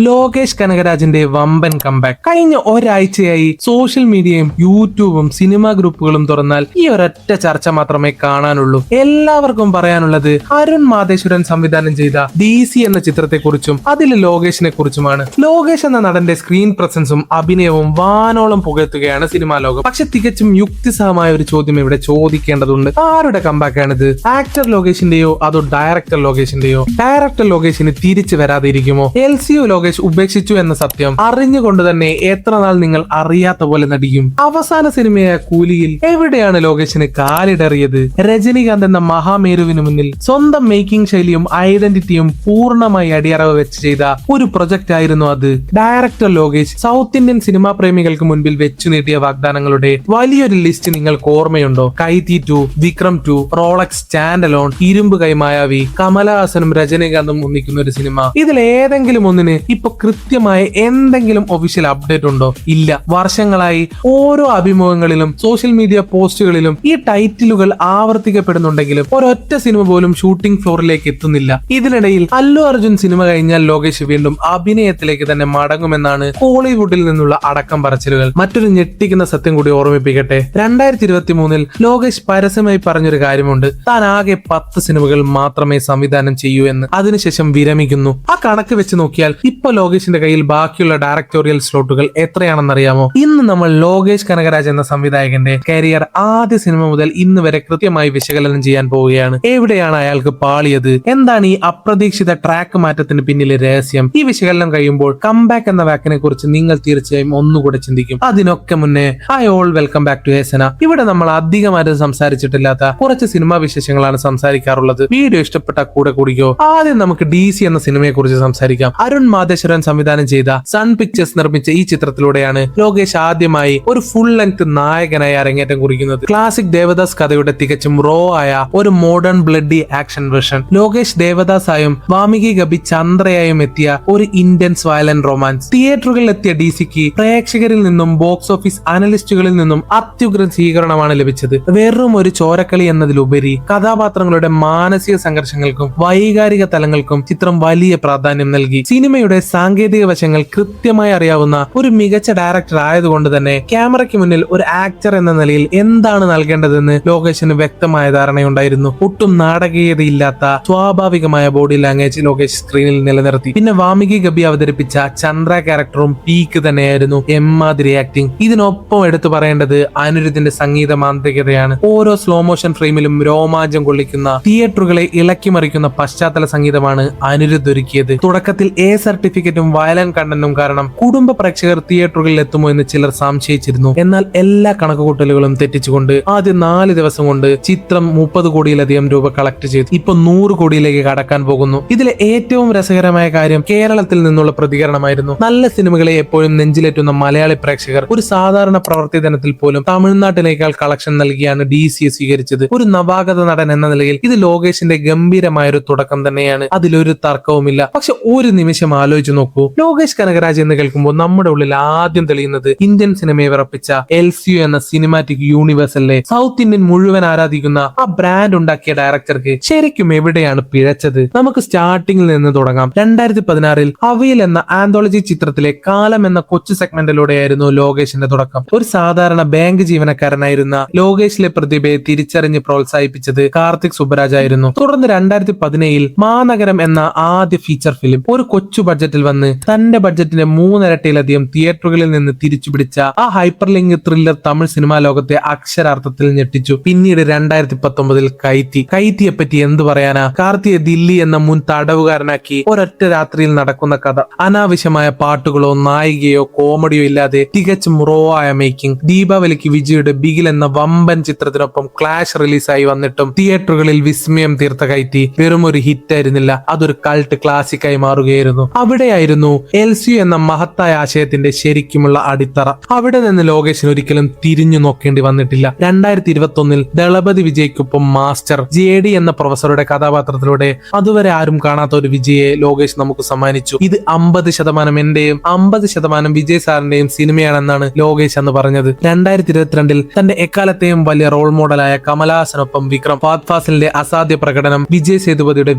ലോകേഷ് കനകരാജിന്റെ വമ്പൻ കംബാക്ക് കഴിഞ്ഞ ഒരാഴ്ചയായി സോഷ്യൽ മീഡിയയും യൂട്യൂബും സിനിമാ ഗ്രൂപ്പുകളും തുറന്നാൽ ഈ ഒരൊറ്റ ചർച്ച മാത്രമേ കാണാനുള്ളൂ. എല്ലാവർക്കും പറയാനുള്ളത് അരുൺ മാതേശ്വരൻ സംവിധാനം ചെയ്ത DC എന്ന ചിത്രത്തെക്കുറിച്ചും അതിൽ ലോകേഷിനെ കുറിച്ചുമാണ്. ലോകേഷ് എന്ന നടന്റെ സ്ക്രീൻ പ്രസൻസും അഭിനയവും വാനോളം പുകഴ്ത്തുകയാണ് സിനിമാ ലോകം. പക്ഷെ തികച്ചും യുക്തിസഹമായ ഒരു ചോദ്യം ഇവിടെ ചോദിക്കേണ്ടതുണ്ട്. ആരുടെ കംബാക്കാണിത്? ആക്ടർ ലോകേഷിന്റെയോ അതോ ഡയറക്ടർ ലോകേഷിന്റെയോ? ഡയറക്ടർ ലോകേഷിന് തിരിച്ചു വരാതിരിക്കുമോ? LCU ലോകേഷ് ഉപേക്ഷിച്ചു എന്ന സത്യം അറിഞ്ഞുകൊണ്ട് തന്നെ എത്ര നാൾ നിങ്ങൾ അറിയാത്ത പോലെ നടിക്കും? അവസാന സിനിമയായ കൂലിയിൽ എവിടെയാണ് ലോകേഷിന് കാലിടറിയത്? രജനികാന്ത് എന്ന മഹാമേരുവിന് മുന്നിൽ സ്വന്തം മേക്കിംഗ് ശൈലിയും ഐഡന്റിറ്റിയും പൂർണ്ണമായി അടിയറവ് വെച്ച് ചെയ്ത ഒരു പ്രൊജക്ട് ആയിരുന്നു അത്. Director Lokesh south Indian cinema പ്രേമികൾക്ക് മുൻപിൽ വെച്ചു നീട്ടിയ വാഗ്ദാനങ്ങളുടെ വലിയൊരു ലിസ്റ്റ് നിങ്ങൾക്ക് ഓർമ്മയുണ്ടോ? Kaithi 2, Vikram 2, Rolex stand alone, Irumbu Kai മായാവി, കമലഹാസനും രജനികാന്തും ഒന്നിക്കുന്ന ഒരു സിനിമ. ഇതിൽ ഏതെങ്കിലും ഒന്നിന് ഇപ്പൊ കൃത്യമായ എന്തെങ്കിലും ഒഫീഷ്യൽ അപ്ഡേറ്റ് ഉണ്ടോ? ഇല്ല. വർഷങ്ങളായി ഓരോ അഭിമുഖങ്ങളിലും സോഷ്യൽ മീഡിയ പോസ്റ്റുകളിലും ഈ ടൈറ്റിലുകൾ ആവർത്തിക്കപ്പെടുന്നുണ്ടെങ്കിലും ഒരൊറ്റ സിനിമ പോലും ഷൂട്ടിംഗ് ഫ്ലോറിലേക്ക് എത്തുന്നില്ല. ഇതിനിടയിൽ അല്ലു അർജുൻ സിനിമ കഴിഞ്ഞാൽ ലോകേഷ് വീണ്ടും അഭിനയത്തിലേക്ക് തന്നെ മടങ്ങുമെന്നാണ് ഹോളിവുഡിൽ നിന്നുള്ള അടക്കം പറച്ചിലുകൾ. മറ്റൊരു ഞെട്ടിക്കുന്ന സത്യം കൂടി ഓർമ്മിപ്പിക്കട്ടെ. 2023 ലോകേഷ് പരസ്യമായി പറഞ്ഞൊരു കാര്യമുണ്ട്. താൻ ആകെ 10 സിനിമകൾ മാത്രമേ സംവിധാനം ചെയ്യൂ എന്ന്. അതിനുശേഷം വിരമിക്കുന്നു. ആ കണക്ക് വെച്ച് നോക്കിയാൽ ഇപ്പൊ ലോകേഷിന്റെ കയ്യിൽ ബാക്കിയുള്ള ഡയറക്ടോറിയൽ സ്ലോട്ടുകൾ എത്രയാണെന്നറിയാമോ? ഇന്ന് നമ്മൾ ലോകേഷ് കനകരാജ് എന്ന സംവിധായകന്റെ കരിയർ ആദ്യ സിനിമ മുതൽ ഇന്ന് വരെ കൃത്യമായി വിശകലനം ചെയ്യാൻ പോവുകയാണ്. എവിടെയാണ് അയാൾക്ക് പാളിയത്? എന്താണ് ഈ അപ്രതീക്ഷിത ട്രാക്ക് മാറ്റത്തിന് പിന്നിലെ രഹസ്യം? ഈ വിശകലനം കഴിയുമ്പോൾ കംബാക്ക് എന്ന വാക്കിനെ കുറിച്ച് നിങ്ങൾ തീർച്ചയായും ഒന്നുകൂടെ ചിന്തിക്കും. അതിനൊക്കെ മുന്നേ ഓൾ വെൽക്കം ബാക്ക് ടു ഹേസന. ഇവിടെ നമ്മൾ അധികമായിട്ട് സംസാരിച്ചിട്ടില്ലാത്ത കുറച്ച് സിനിമാ വിശേഷങ്ങളാണ് സംസാരിക്കാറുള്ളത്. വീഡിയോ ഇഷ്ടപ്പെട്ട കൂടെ കൂടിക്കോ. ആദ്യം നമുക്ക് DC എന്ന സിനിമയെ കുറിച്ച് സംസാരിക്കാം. അരുൺ മാതേശ്വരൻ സംവിധാനം ചെയ്ത സൺ പിക്ചേഴ്സ് നിർമ്മിച്ച ഈ ചിത്രത്തിലൂടെയാണ് ലോകേഷ് ആദ്യമായി ഒരു ഫുൾ ലെങ്ത് നായകനായി അരങ്ങേറ്റം കുറിക്കുന്നത്. ക്ലാസിക് ദേവദാസ് കഥയുടെ തികച്ചും റോ ആയ ഒരു modern bloody action version. Lokesh Devadas ആയും വാമികി ഗബി ചന്ദ്രയായും എത്തിയ ഒരു ഇന്റൻസ് വയലന്റ് റൊമാൻസ്. തിയേറ്ററുകളിൽ എത്തിയ DCക്ക് പ്രേക്ഷകരിൽ നിന്നും ബോക്സ് ഓഫീസ് അനലിസ്റ്റുകളിൽ നിന്നും അത്യുഗ്രൻ സ്വീകരണമാണ് ലഭിച്ചത്. വെറും ഒരു ചോരക്കളി എന്നതിലുപരി കഥാപാത്രങ്ങളുടെ മാനസിക സംഘർഷങ്ങൾക്കും വൈകാരിക തലങ്ങൾക്കും ചിത്രം വലിയ പ്രാധാന്യം നൽകി. സിനിമയുടെ സാങ്കേതിക വശങ്ങൾ കൃത്യമായി അറിയാവുന്ന ഒരു മികച്ച ഡയറക്ടർ ആയതുകൊണ്ട് തന്നെ ക്യാമറയ്ക്ക് മുന്നിൽ ഒരു ആക്ടർ എന്ന നിലയിൽ എന്താണ് നൽകേണ്ടതെന്ന് ലോകേഷിന് വ്യക്തമായ ധാരണയുണ്ടായിരുന്നു. ഒട്ടും നാടകീയതയില്ലാത്ത സ്വാഭാവികമായ ബോഡി ലാംഗ്വേജ് ലോകേഷ് സ്ക്രീനിൽ നിലനിർത്തി. പിന്നെ വാമികി ഗബി അവതരിപ്പിച്ച ചന്ദ്ര ക്യാരക്ടറും പീക്ക് തന്നെയായിരുന്നു. എമ്മാതിരി ആക്ടിംഗ്. ഇതിനൊപ്പം എടുത്തു പറയേണ്ടത് അനിരുദ്ധിന്റെ സംഗീത മാന്ത്രികതയാണ്. ഓരോ സ്ലോ മോഷൻ ഫ്രെയിമിലും രോമാഞ്ചം കൊള്ളിക്കുന്ന, തിയേറ്ററുകളെ ഇളക്കി മറിക്കുന്ന പശ്ചാത്തല സംഗീതമാണ് അനിരുദ്ധ് ഒരുക്കിയത്. തുടക്കത്തിൽ സർട്ടിഫിക്കറ്റും വയലന്റ് കണ്ടന്റും കാരണം കുടുംബ പ്രേക്ഷകർ തിയേറ്ററുകളിൽ എത്തുമോ എന്ന് ചിലർ സംശയിച്ചിരുന്നു. എന്നാൽ എല്ലാ കണക്കുകൂട്ടലുകളും തെറ്റിച്ചുകൊണ്ട് ആദ്യ 4 ദിവസം കൊണ്ട് ചിത്രം 30 കോടിയിലധികം രൂപ കളക്ട് ചെയ്തു. ഇപ്പൊ 100 കോടിയിലേക്ക് കടക്കാൻ പോകുന്നു. ഇതിലെ ഏറ്റവും രസകരമായ കാര്യം കേരളത്തിൽ നിന്നുള്ള പ്രതികരണമായിരുന്നു. നല്ല സിനിമകളെ എപ്പോഴും നെഞ്ചിലേറ്റുന്ന മലയാളി പ്രേക്ഷകർ ഒരു സാധാരണ പ്രവൃത്തി ദിനത്തിൽ പോലും തമിഴ്നാട്ടിനേക്കാൾ കളക്ഷൻ നൽകിയാണ് DC സ്വീകരിച്ചത്. ഒരു നവാഗത നടൻ എന്ന നിലയിൽ ഇത് ലോകേഷിന്റെ ഗംഭീരമായ ഒരു തുടക്കം തന്നെയാണ്. അതിലൊരു തർക്കവുമില്ല. പക്ഷെ ഒരു നിമിഷം ആലോചിച്ച് നോക്കൂ. ലോകേഷ് കനകരാജ് എന്ന് കേൾക്കുമ്പോൾ നമ്മുടെ ഉള്ളിൽ ആദ്യം തെളിയുന്നത് ഇന്ത്യൻ സിനിമയെ വിറപ്പിച്ച LCU എന്ന സിനിമാറ്റിക് യൂണിവേഴ്സ് അല്ലേ? സൗത്ത് ഇന്ത്യൻ മുഴുവൻ ആരാധിക്കുന്ന ആ ബ്രാൻഡ് ഉണ്ടാക്കിയ ഡയറക്ടർക്ക് ശരിക്കും എവിടെയാണ് പിഴച്ചത്? നമുക്ക് സ്റ്റാർട്ടിങ്ങിൽ നിന്ന് തുടങ്ങാം. 2016 അവിയൽ എന്ന ആന്തോളജി ചിത്രത്തിലെ കാലം എന്ന കൊച്ചു സെഗ്മെന്റിലൂടെയായിരുന്നു ലോകേഷിന്റെ തുടക്കം. ഒരു സാധാരണ ബാങ്ക് ജീവനക്കാരനായിരുന്ന ലോകേഷിലെ പ്രതിഭയെ തിരിച്ചറിഞ്ഞ് പ്രോത്സാഹിപ്പിച്ചത് കാർത്തിക് സുബ്ബരാജ് ആയിരുന്നു. തുടർന്ന് 2017 മാനഗരം എന്ന ആദ്യ ഫീച്ചർ ഫിലിം ഒരു കൊച്ചു ബഡ്ജറ്റിൽ വന്ന് തന്റെ ബഡ്ജറ്റിന്റെ 3 ഇരട്ടിയിലധികം തിയേറ്ററുകളിൽ നിന്ന് തിരിച്ചുപിടിച്ച ആ hyper link thriller Tamil cinema ലോകത്തെ അക്ഷരാർത്ഥത്തിൽ ഞെട്ടിച്ചു. പിന്നീട് 2019 കൈത്തിയെ പറ്റി എന്തു പറയാനാ? കാർത്തിയെ ദില്ലി എന്ന മുൻ തടവുകാരനാക്കി ഒരൊറ്റ രാത്രിയിൽ നടക്കുന്ന കഥ. അനാവശ്യമായ പാട്ടുകളോ നായികയോ കോമഡിയോ ഇല്ലാതെ തികച്ചും റോ ആയ മേക്കിംഗ്. ദീപാവലിക്ക് വിജയുടെ ബിഗിൽ എന്ന വമ്പൻ ചിത്രത്തിനൊപ്പം ക്ലാഷ് റിലീസായി വന്നിട്ടും തിയേറ്ററുകളിൽ വിസ്മയം തീർത്ത കൈത്തി വെറും ഒരു ഹിറ്റ് ആയിരുന്നില്ല. അതൊരു കൾട്ട് ക്ലാസിക്കായി മാറുകയായിരുന്നു. അവിടെയായിരുന്നു LCU എന്ന മഹത്തായ ആശയത്തിന്റെ ശരിക്കുമുള്ള അടിത്തറ. അവിടെ നിന്ന് ലോകേഷിന് ഒരിക്കലും തിരിഞ്ഞു നോക്കേണ്ടി വന്നിട്ടില്ല. 2021 ദളപതി വിജയ്ക്കൊപ്പം മാസ്റ്റർ JD എന്ന പ്രൊഫസറുടെ കഥാപാത്രത്തിലൂടെ അതുവരെ ആരും കാണാത്ത ഒരു വിജയെ ലോകേഷ് നമുക്ക് സമ്മാനിച്ചു. ഇത് 50% എന്റെയും 50% വിജയ് സാറിന്റെയും സിനിമയാണെന്നാണ് ലോകേഷ് അന്ന് പറഞ്ഞത്. 2022 തന്റെ എക്കാലത്തെയും വലിയ റോൾ മോഡലായ കമലഹാസനൊപ്പം വിക്രം, ഫഹദ് ഫാസിലിന്റെ അസാധ്യ പ്രകടനം, വിജയ് സേതുപതിയുടെ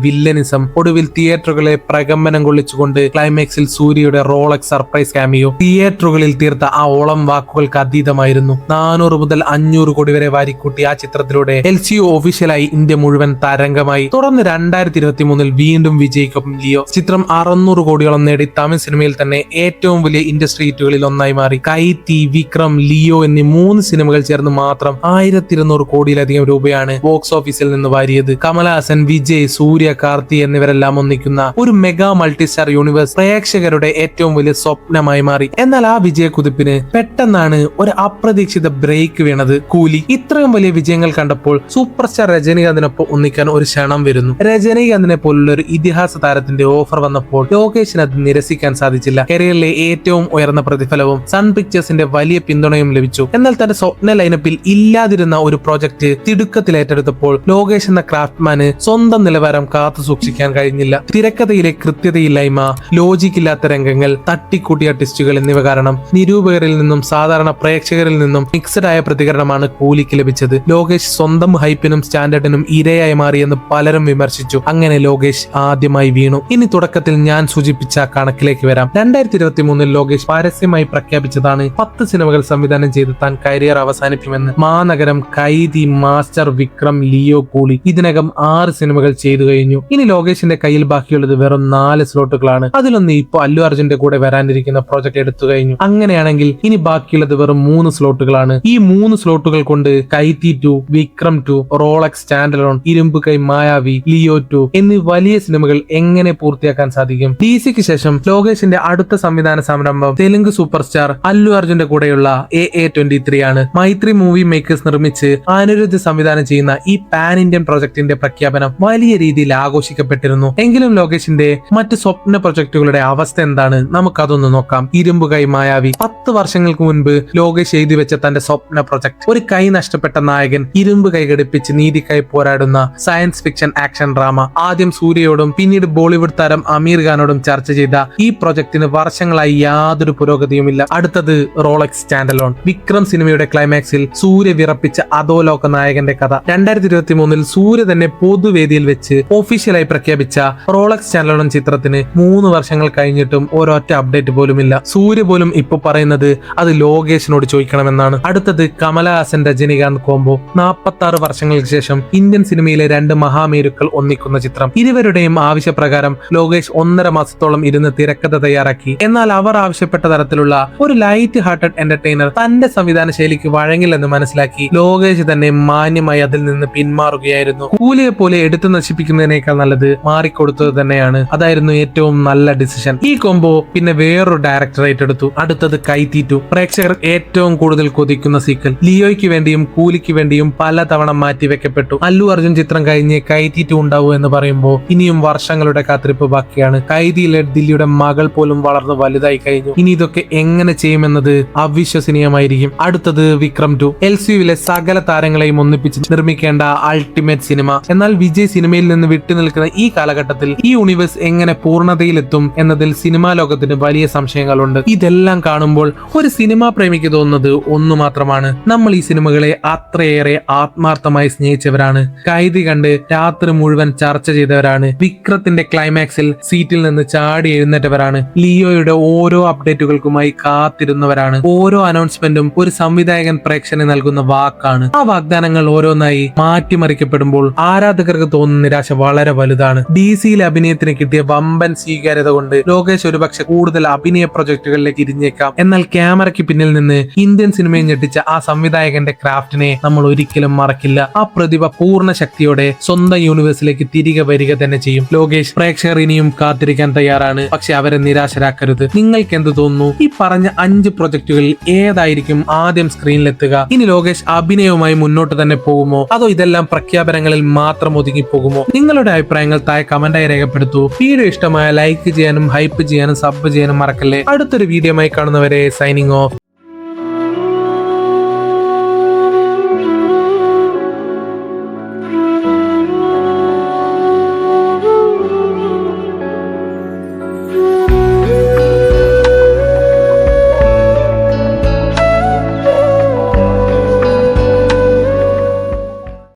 വില്ലനിസം, ഒടുവിൽ തിയേറ്ററുകളെ പ്രകമ്പനം കൊള്ളിച്ചുകൊണ്ട് ക്ലൈമാക്സിൽ സൂര്യയുടെ റോളക്സ് സർപ്രൈസ് ക്യാമിയോ തിയേറ്ററുകളിൽ തീർത്ത ആ ഓളം വാക്കുകൾക്ക് അതീതമായിരുന്നു. 400 മുതൽ 500 കോടി വരെ വാരിക്കൂട്ടി ആ ചിത്രത്തിലൂടെ LCU ഒഫീഷ്യലായി ഇന്ത്യ മുഴുവൻ തരംഗമായി. തുടർന്ന് 2023 വീണ്ടും വിജയിക്കൊപ്പം ലിയോ ചിത്രം 600 കോടിയോളം നേടി തമിഴ് സിനിമയിൽ തന്നെ ഏറ്റവും വലിയ ഇൻഡസ്ട്രി ഹിറ്റുകളിൽ ഒന്നായി മാറി. കൈത്തി, വിക്രം, ലിയോ എന്നീ 3 സിനിമകൾ ചേർന്ന് മാത്രം 1200 കോടിയിലധികം രൂപയാണ് ബോക്സ് ഓഫീസിൽ നിന്ന് വാരിയത്. കമലഹാസൻ, വിജയ്, സൂര്യ, കാർത്തി എന്നിവരെല്ലാം ഒന്നിക്കുന്ന ഒരു മെഗാ മൾട്ടിസ്റ്റാർ യൂണിവേഴ്സ് പ്രേക്ഷകരുടെ ഏറ്റവും വലിയ സ്വപ്നമായി മാറി. എന്നാൽ ആ വിജയക്കുതിപ്പിന് പെട്ടെന്നാണ് ഒരു അപ്രതീക്ഷിത ബ്രേക്ക് വീണത്. കൂലി. ഇത്രയും വലിയ വിജയങ്ങൾ കണ്ടപ്പോൾ സൂപ്പർ സ്റ്റാർ രജനീകാന്തിനൊപ്പം ഒന്നിക്കാൻ ഒരു ക്ഷണം വരുന്നു. രജനീകാന്തിനെ പോലുള്ള ഒരു ഇതിഹാസ താരത്തിന്റെ ഓഫർ വന്നപ്പോൾ ലോകേഷിന് അത് നിരസിക്കാൻ സാധിച്ചില്ല. കരിയറിലെ ഏറ്റവും ഉയർന്ന പ്രതിഫലവും സൺ പിക്ചേഴ്സിന്റെ വലിയ പിന്തുണയും ലഭിച്ചു. എന്നാൽ തന്റെ സ്വപ്ന ലൈനപ്പിൽ ഇല്ലാതിരുന്ന ഒരു പ്രോജക്ട് തിടുക്കത്തിൽ ഏറ്റെടുത്തപ്പോൾ ലോകേഷ് എന്ന ക്രാഫ്റ്റ്മാന് സ്വന്തം നിലവാരം കാത്തു സൂക്ഷിക്കാൻ കഴിഞ്ഞില്ല. തിരക്കഥയിലെ കൃത്യതയില്ലായ്മ, ലോജിക്കില്ലാത്ത രംഗങ്ങൾ, തട്ടിക്കൂട്ടിയ ടിസ്റ്റുകൾ എന്നിവ കാരണം നിരൂപകരിൽ നിന്നും സാധാരണ പ്രേക്ഷകരിൽ നിന്നും മിക്സഡ് ആയ പ്രതികരണമാണ് കൂലിക്ക് ലഭിച്ചത്. ലോകേഷ് സ്വന്തം ഹൈപ്പിനും സ്റ്റാൻഡേർഡിനും ഇരയായി മാറിയെന്ന് പലരും വിമർശിച്ചു. അങ്ങനെ ലോകേഷ് ആദ്യമായി വീണു. ഇനി തുടക്കത്തിൽ ഞാൻ സൂചിപ്പിച്ച കണക്കിലേക്ക് വരാം. 2023 ലോകേഷ് പരസ്യമായി പ്രഖ്യാപിച്ചതാണ് 10 സിനിമകൾ സംവിധാനം ചെയ്ത് താൻ career അവസാനിപ്പിക്കുമെന്ന്. Maanagaram, കൈതി, master, Vikram, Leo, കൂലി ഇതിനകം 6 സിനിമകൾ ചെയ്തു കഴിഞ്ഞു. ഇനി ലോകേഷിന്റെ കയ്യിൽ ബാക്കിയുള്ളത് വെറും 4 സ്ലോട്ടുകളാണ്. അതിലൊന്ന് ഇപ്പോൾ അല്ലു അർജുന്റെ കൂടെ വരാനിരിക്കുന്ന പ്രോജക്ട് എടുത്തു കഴിഞ്ഞു. അങ്ങനെയാണെങ്കിൽ ഇനി ബാക്കിയുള്ളത് വെറും 3 സ്ലോട്ടുകളാണ്. ഈ 3 സ്ലോട്ടുകൾ കൊണ്ട് കൈതി 2, വിക്രം 2, റോളക്സ് സ്റ്റാൻഡലോൺ, ഇരുമ്പ് കൈ, മായാവി, ലിയോ 2 എന്നീ വലിയ സിനിമകൾ എങ്ങനെ പൂർത്തിയാക്കാൻ സാധിക്കും? DCക്ക് ശേഷം ലോകേഷിന്റെ അടുത്ത സംവിധാന സംരംഭം തെലുങ്ക് സൂപ്പർ സ്റ്റാർ അല്ലു അർജുന്റെ കൂടെയുള്ള AA23 ആണ്. മൈത്രി മൂവി മേക്കേഴ്സ് നിർമ്മിച്ച് അനിരുദ്ധ് സംവിധാനം ചെയ്യുന്ന ഈ പാൻ ഇന്ത്യൻ പ്രൊജക്ടിന്റെ പ്രഖ്യാപനം വലിയ രീതിയിൽ ആഘോഷിക്കപ്പെട്ടിരുന്നു. എങ്കിലും ലോകേഷിന്റെ മറ്റ് സ്വപ്ന പ്രൊജക്ടുകളുടെ അവസ്ഥ എന്താണ്? നമുക്കതൊന്ന് നോക്കാം. ഇരുമ്പ് കൈ, മായാവി. 10 വർഷങ്ങൾക്ക് മുൻപ് ലോകേഷ് എഴുതി വെച്ച തന്റെ സ്വപ്ന പ്രൊജക്ട്. ഒരു കൈ നഷ്ടപ്പെട്ട നായകൻ ഇരുമ്പ് കൈ ഘടിപ്പിച്ച് നീതിക്കായി പോരാടുന്ന സയൻസ് ഫിക്ഷൻ ആക്ഷൻ ഡ്രാമ. ആദ്യം സൂര്യയോടും പിന്നീട് ബോളിവുഡ് താരം അമീർ ഖാനോടും ചർച്ച ചെയ്ത ഈ പ്രൊജക്ടിന് വർഷങ്ങളായി യാതൊരു പുരോഗതിയുമില്ല. അടുത്തത് റോളക്സ് സ്റ്റാൻഡലോൺ. വിക്രം സിനിമയുടെ ക്ലൈമാക്സിൽ സൂര്യ വിറപ്പിച്ച അധോലോക നായകന്റെ കഥ. 2023 സൂര്യ തന്നെ പൊതുവേദിയിൽ വെച്ച് ഒഫീഷ്യലായി പ്രഖ്യാപിച്ച റോളക്സ് സ്റ്റാൻഡലോൺ ചിത്രത്തിന് 3 വർഷങ്ങൾ കഴിഞ്ഞിട്ടും ഒരൊറ്റ അപ്ഡേറ്റ് പോലുമില്ല. സൂര്യ പോലും ഇപ്പൊ പറയുന്നത് അത് ലോകേഷിനോട് ചോദിക്കണമെന്നാണ്. അടുത്തത് കമലഹാസൻ രജനീകാന്ത് കോംബോ. 46 വർഷങ്ങൾക്ക് ശേഷം ഇന്ത്യൻ സിനിമയിലെ 2 മഹാമേരുക്കൾ ഒന്നിക്കുന്ന ചിത്രം. ഇരുവരുടെയും ആവശ്യപ്രകാരം ലോകേഷ് 1.5 മാസത്തോളം ഇരുന്ന് തിരക്കഥ തയ്യാറാക്കി. എന്നാൽ അവർ ആവശ്യപ്പെട്ട തരത്തിലുള്ള ഒരു ലൈറ്റ് ഹാർട്ടഡ് എന്റർടൈനർ തന്റെ സംവിധാന ശൈലിക്ക് വഴങ്ങില്ലെന്ന് മനസ്സിലാക്കി ലോകേഷ് തന്നെ മാന്യമായി അതിൽ നിന്ന് പിന്മാറുകയായിരുന്നു. കൂലിയെ പോലെ എടുത്തു നശിപ്പിക്കുന്നതിനേക്കാൾ നല്ലത് മാറിക്കൊടുത്തത് തന്നെയാണ്. അതായിരുന്നു ഏറ്റവും നല്ല ഡിസിഷൻ. ഈ കോംബോ പിന്നെ വേറൊരു ഡയറക്ടർ ഏറ്റെടുത്തു. അടുത്തത് കൈതി 2. പ്രേക്ഷകർ ഏറ്റവും കൂടുതൽ കൊതിക്കുന്ന സീക്വൽ. ലിയോയ്ക്ക് വേണ്ടിയും കൂലിക്ക് വേണ്ടിയും പലതവണ മാറ്റിവെക്കപ്പെട്ടു. അല്ലു അർജുൻ ചിത്രം കഴിഞ്ഞ് കൈതി 2 ഉണ്ടാവൂ എന്ന് പറയുമ്പോൾ ഇനിയും വർഷങ്ങളുടെ കാത്തിരിപ്പ് ബാക്കിയാണ്. കൈതിയിലെ ദില്ലിയുടെ മകൾ പോലും വളർന്ന് വലുതായി കഴിഞ്ഞു. ഇനി ഇതൊക്കെ എങ്ങനെ ചെയ്യുമെന്നത് അവിശ്വസനീയമായിരിക്കും. അടുത്തത് വിക്രം 2. LCUവിലെ സകല താരങ്ങളെയും ഒന്നിപ്പിച്ച് നിർമ്മിക്കേണ്ട അൾട്ടിമേറ്റ് സിനിമ. എന്നാൽ വിജയ് സിനിമയിൽ നിന്ന് വിട്ടുനിൽക്കുന്ന ഈ കാലഘട്ടത്തിൽ ഈ യൂണിവേഴ്സ് എങ്ങനെ പൂർണ്ണതയിലെത്തും എന്നതിൽ സിനിമാ ലോകത്തിന് വലിയ സംശയങ്ങളുണ്ട്. ഇതെല്ലാം കാണുമ്പോൾ ഒരു സിനിമാ പ്രേമിക്ക് തോന്നുന്നത് ഒന്നു മാത്രമാണ്: നമ്മൾ ഈ സിനിമകളെ അത്രയേറെ ആത്മാർത്ഥമായി സ്നേഹിച്ചവരാണ്. കൈതി കണ്ട് രാത്രി മുഴുവൻ ചർച്ച ചെയ്തവരാണ്. വിക്രത്തിന്റെ ക്ലൈമാക്സിൽ സീറ്റിൽ നിന്ന് ചാടി എഴുന്നേറ്റവരാണ്. ലിയോയുടെ ഓരോ അപ്ഡേറ്റുകൾക്കുമായി കാത്തിരുന്നവരാണ്. ഓരോ അനൗൺസ്മെന്റും ഒരു സംവിധായകൻ പ്രേക്ഷകന് നൽകുന്ന വാക്കാണ്. ആ വാഗ്ദാനങ്ങൾ ഓരോന്നായി മാറ്റിമറിക്കപ്പെടുമ്പോൾ ആരാധകർക്ക് തോന്നുന്ന നിരാശ വളരെ വലുതാണ്. DCയിലെ അഭിനയത്തിന് കിട്ടിയ വമ്പൻ സ്വീകാര്യത കൊണ്ട് ലോകേഷ് ഒരുപക്ഷെ കൂടുതൽ അഭിനയ പ്രൊജക്ടുകളിലേക്ക് ഇരിഞ്ഞേക്കാം. എന്നാൽ ക്യാമറയ്ക്ക് പിന്നിൽ നിന്ന് ഇന്ത്യൻ സിനിമയെ ഞെട്ടിച്ച ആ സംവിധായകന്റെ ക്രാഫ്റ്റിനെ നമ്മൾ ഒരിക്കലും മറക്കില്ല. ആ പ്രതിഭ പൂർണ്ണ ശക്തിയോടെ സ്വന്തം യൂണിവേഴ്സിലേക്ക് തിരികെ വരിക തന്നെ ചെയ്യും. ലോകേഷ് പ്രേക്ഷകർ ഇനിയും കാത്തിരിക്കാൻ തയ്യാറാണ്. പക്ഷെ അവരെ നിരാശരാക്കരുത്. നിങ്ങൾക്ക് എന്ത് തോന്നുന്നു? ഈ പറഞ്ഞ 5 പ്രൊജക്ടുകളിൽ ഏതായിരിക്കും ആദ്യം സ്ക്രീനിലെത്തുക? ഇനി ലോകേഷ് അഭിനയവുമായി മുന്നോട്ട് തന്നെ പോകുമോ, അതോ ഇതെല്ലാം പ്രഖ്യാപനങ്ങളിൽ മാത്രം ഒതുങ്ങി പോകുമോ? നിങ്ങളുടെ അഭിപ്രായങ്ങൾ താഴെ കമന്റായി രേഖപ്പെടുത്തൂ. വീഡിയോ ഇഷ്ടമായ ലൈക്ക് ചെയ്യാനും ഹൈപ്പ് ചെയ്യാനും സബ് ചെയ്യാനും മറക്കല്ലേ. അടുത്തൊരു വീഡിയോയുമായി കാണുന്നവരെ സൈനിങ് ഓഫ്.